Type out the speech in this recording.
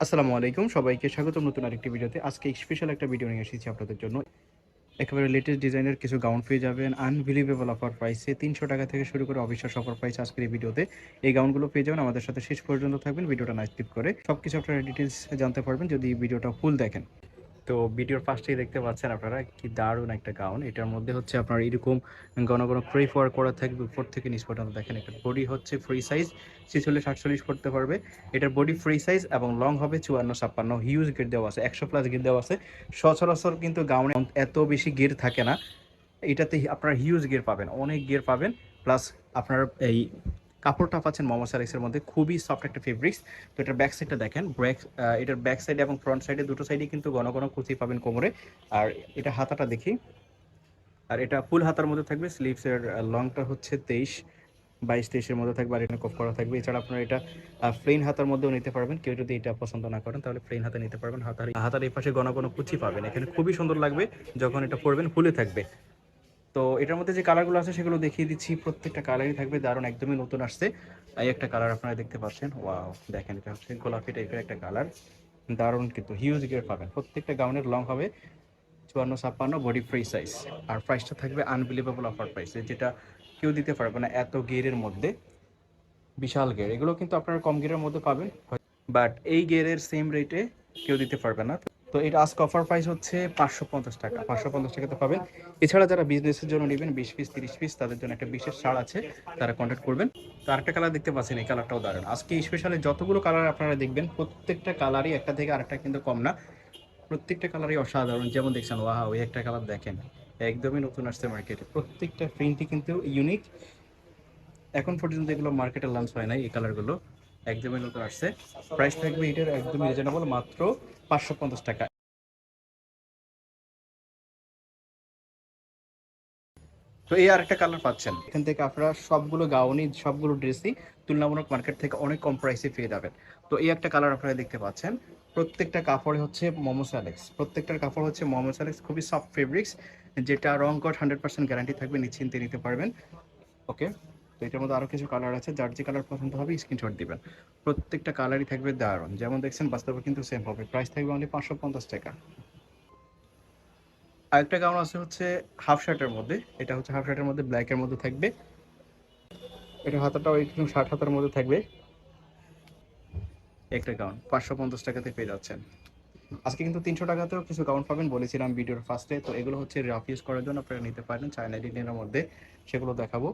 আসসালামু আলাইকুম, সবাইকে স্বাগতম নতুন আরেকটি ভিডিওতে। আজকে স্পেশাল একটা ভিডিও নিয়ে এসেছি আপনাদের জন্য। একেবারে লেটেস্ট ডিজাইনের কিছু গাউন পেয়ে যাবেন আনবিলিভেবল অফার প্রাইসে। ৳৩০০ থেকে শুরু করে অবিশ্বাস্য অফার প্রাইস আজকের এই ভিডিওতে। এই গাউনগুলো পেয়ে যাবেন, আমাদের সাথে শেষ পর্যন্ত থাকবেন, ভিডিওটা না স্কিপ করে। সবকিছু আপনারা ডিটেইলস জানতে পারবেন যদি ভিডিওটা ফুল দেখেন। তো ভিডিওর ফার্স্টেই দেখতে পাচ্ছেন আপনারা কি দারুণ একটা গাউন। এটার মধ্যে হচ্ছে আপনার এরকম ঘন ঘন ক্রেপ ওয়ার্ক করা থাকবে উপর থেকে নিচ পর্যন্ত। দেখেন এটার বডি হচ্ছে ফ্রি সাইজ, 46-48 পড়তে পারবে। এটার বডি ফ্রি সাইজ এবং লং হবে 54-56। হিউজ গের দেওয়া আছে, 100+ গের দেওয়া আছে। সচরাচর কিন্তু গাউনে এত বেশি গের থাকে না, এটাতে আপনার হিউজ গিয়ার পাবেন, অনেক গিয়ার পাবেন। প্লাস আপনার এই কাপড়টা পাচ্ছেন মোহাম্মদ সালেক্সের মধ্যে, খুবই সফট একটা ফেব্রিক্স। তো এটার ব্যাক সাইডটা দেখেন, এটার ব্যাক সাইড এবং ফ্রন্ট সাইডে দুটো সাইডে কিন্তু ঘন ঘন কুচি পাবেন কোমরে। আর এটা হাতাটা দেখি, আর এটা ফুল হাতার মধ্যে থাকবে। স্লিভসের লংটা হচ্ছে 22-23-এর মধ্যে থাকবে, আর এখানে কফ করা থাকবে। এছাড়া আপনারা এটা প্লেন হাতার মধ্যেও নিতে পারবেন। কেউ যদি এটা পছন্দ না করেন তাহলে প্লেন হাতা নিতে পারবেন। হাতার এই পাশে ঘন ঘন কুচি পাবেন, এখানে খুবই সুন্দর লাগবে যখন এটা পরবেন, ফুলে থাকবে। তো এটার মধ্যে যে কালারগুলো আছে সেগুলো দেখিয়ে দিচ্ছি। প্রত্যেকটা কালারই থাকবে দারুণ, একদমই নতুন আসছে। এই একটা কালার আপনারা দেখতে পাচ্ছেন, ওয়াও দেখেন, এটা হচ্ছে গোলাপি টাইপের একটা কালার, দারুণ কিন্তু হিউজ গিয়ার পাবেন। প্রত্যেকটা গাউনের লং হবে 54-56, বডি ফ্রি সাইজ। আর প্রাইসটা থাকবে আনবিলিভেবল অফার প্রাইসে, যেটা কেউ দিতে পারবে না এত গিয়ারের মধ্যে। বিশাল গিয়ার, এগুলো কিন্তু আপনারা কম গিয়ারের মধ্যে পাবেন, বাট এই গিয়ারের সেম রেটে কেউ দিতে পারবে না। তো এটা আজকে অফার প্রাইস হচ্ছে 550 টাকা। 550 টাকাতে পাবেন। এছাড়া যারা বিজনেসের জন্য নেবেন 20 পিস 30 পিস, তাদের জন্য একটা বিশেষ ছাড় আছে, তারা কন্ট্যাক্ট করবেন। তো আরেকটা কালার দেখতে পাচ্ছেন, এই কালারটাও দারুণ। আজকে স্পেশালি যতগুলো কালার আপনারা দেখবেন প্রত্যেকটা কালারই একটা থেকে আরেকটা কিন্তু কম না, প্রত্যেকটা কালারই অসাধারণ। যেমন দেখছেন, ওয়াও, ওই একটা কালার দেখেন, একদমই নতুন আসছে মার্কেটে। প্রত্যেকটা প্রিন্টই কিন্তু ইউনিক, এখন পর্যন্ত এগুলো মার্কেটে লঞ্চ হয় নাই। এই কালারগুলো একদমই নতুন আসছে। প্রাইস থাকবে এটার একদমই রিজনেবল, মাত্র 550 টাকা। তো এই আরেকটা কালার পাচ্ছেন, এখান থেকে আপনারা সবগুলো গাউনই, সবগুলো ড্রেসই তুলনামূলক মার্কেট থেকে অনেক কম প্রাইসে পেয়ে যাবেন। তো এই একটা কালার আপনারা দেখতে পাচ্ছেন। প্রত্যেকটা কাপড়ে হচ্ছে মোমো স্যালেক্স, প্রত্যেকটার কাপড় হচ্ছে মোমো স্যালেক্স, খুবই সফট ফেব্রিক্স, যেটা রং কট 100% গ্যারান্টি থাকবে, নিশ্চিন্তে নিতে পারবেন। ওকে। তো এটার মধ্যে আরও কিছু কালার আছে, যার যে কালার পছন্দ হবে স্ক্রিনশট দিবেন। প্রত্যেকটা কালারই থাকবে দারুণ, যেমন দেখছেন বাস্তবে কিন্তু সেম হবে। প্রাইস থাকবে অনলি 550 টাকা। আরেকটা গাউন আছে হচ্ছে হাফ শার্টের মধ্যে, এটা হচ্ছে হাফ শার্টের মধ্যে ব্ল্যাকের মধ্যে থাকবে। এটা হাতাটাও একটু শার্ট হাতার মধ্যে থাকবে। একটা গাউন 550 টাকাতে পেয়ে যাচ্ছেন। আজকে কিন্তু 300 টাকাতেও কিছু গাউন পাবেন, বলেছিলাম ভিডিওর ফার্স্টে। তো এগুলো হচ্ছে রাফ ইউজ করার জন্য আপনারা নিতে পারেন, চায়না ডিজাইনের মধ্যে, সেগুলো দেখাবো।